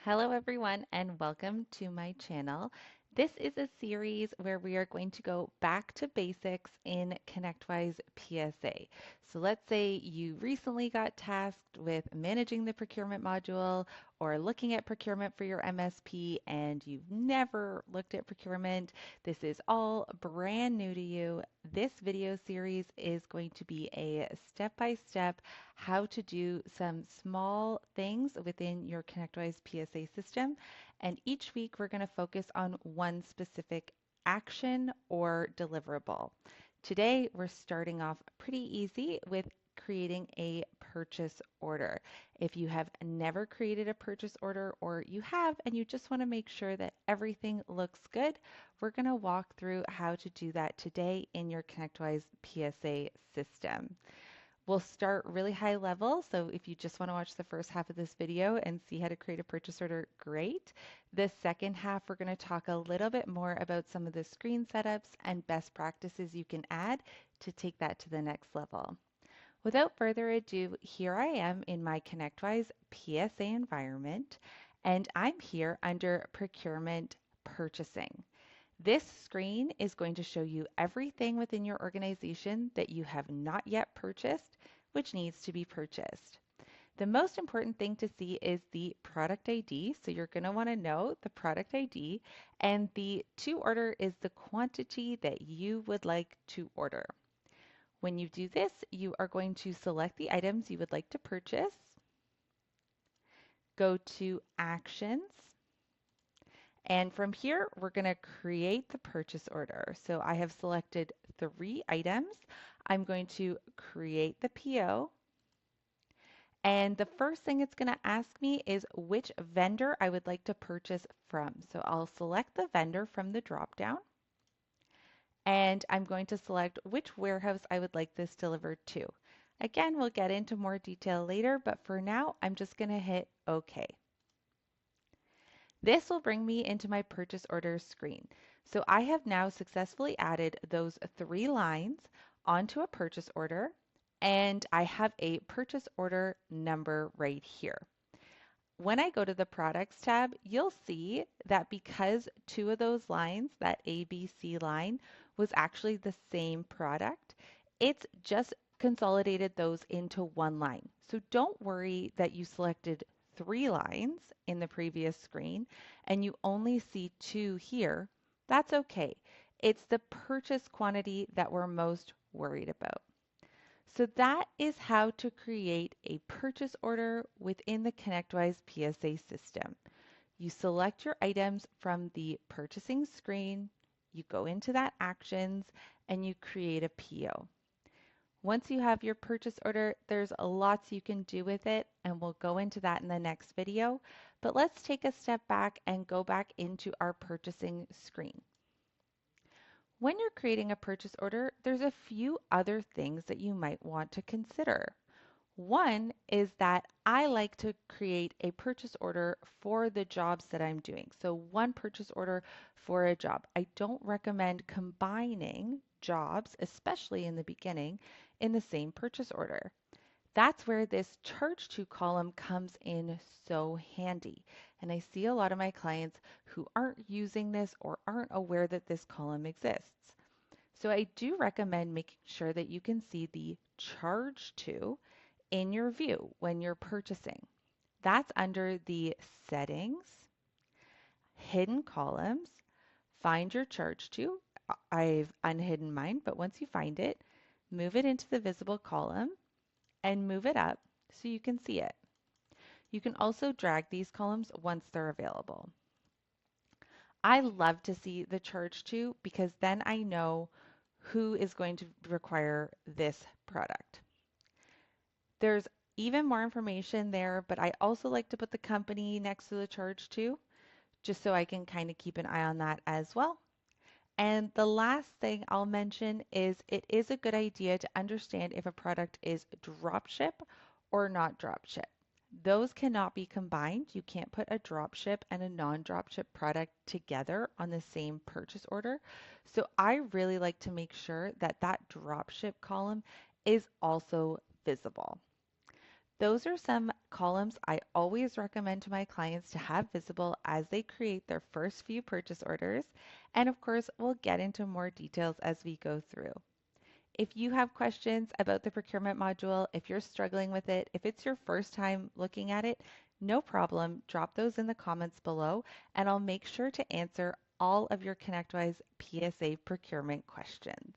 Hello everyone and welcome to my channel. This is a series where we are going to go back to basics in ConnectWise PSA. So let's say you recently got tasked with managing the procurement module or looking at procurement for your MSP and you've never looked at procurement. This is all brand new to you. This video series is going to be a step-by-step how to do some small things within your ConnectWise PSA system. And each week we're going to focus on one specific action or deliverable. Today we're starting off pretty easy with creating a purchase order. If you have never created a purchase order or you have and you just want to make sure that everything looks good, we're going to walk through how to do that today in your ConnectWise PSA system. We'll start really high level, so if you just want to watch the first half of this video and see how to create a purchase order, great. The second half, we're going to talk a little bit more about some of the screen setups and best practices you can add to take that to the next level. Without further ado, here I am in my ConnectWise PSA environment, and I'm here under Procurement Purchasing. This screen is going to show you everything within your organization that you have not yet purchased, which needs to be purchased. The most important thing to see is the product ID. So you're going to want to know the product ID, and the to order is the quantity that you would like to order. When you do this, you are going to select the items you would like to purchase, go to Actions, and from here, we're going to create the purchase order. So I have selected 3 items. I'm going to create the PO. And the first thing it's going to ask me is which vendor I would like to purchase from. So I'll select the vendor from the dropdown. And I'm going to select which warehouse I would like this delivered to. Again, we'll get into more detail later, but for now, I'm just going to hit OK. This will bring me into my purchase order screen. So I have now successfully added those 3 lines onto a purchase order, and I have a purchase order number right here. When I go to the products tab, you'll see that because 2 of those lines, that ABC line, was actually the same product, it's just consolidated those into 1 line. So don't worry that you selected 3 lines in the previous screen and you only see 2 here. That's okay. It's the purchase quantity that we're most worried about. So that is how to create a purchase order within the ConnectWise PSA system. You select your items from the purchasing screen, you go into that actions, and you create a PO. Once you have your purchase order, there's lots you can do with it, and we'll go into that in the next video. But let's take a step back and go back into our purchasing screen. When you're creating a purchase order, there's a few other things that you might want to consider. One is that I like to create a purchase order for the jobs that I'm doing. So one purchase order for a job. I don't recommend combining jobs, especially in the beginning, in the same purchase order. That's where this charge to column comes in so handy. And I see a lot of my clients who aren't using this or aren't aware that this column exists. So I do recommend making sure that you can see the charge to in your view when you're purchasing. That's under the settings, hidden columns, find your charge to. I've unhidden mine, but once you find it, move it into the visible column and move it up so you can see it. You can also drag these columns once they're available. I love to see the charge to because then I know who is going to require this product. There's even more information there, but I also like to put the company next to the charge to, just so I can kind of keep an eye on that as well. And the last thing I'll mention is it is a good idea to understand if a product is dropship or not dropship. Those cannot be combined. You can't put a dropship and a non-dropship product together on the same purchase order. So I really like to make sure that that dropship column is also visible. Those are some columns I always recommend to my clients to have visible as they create their first few purchase orders. And of course, we'll get into more details as we go through. If you have questions about the procurement module, if you're struggling with it, if it's your first time looking at it, no problem. Drop those in the comments below, and I'll make sure to answer all of your ConnectWise PSA procurement questions.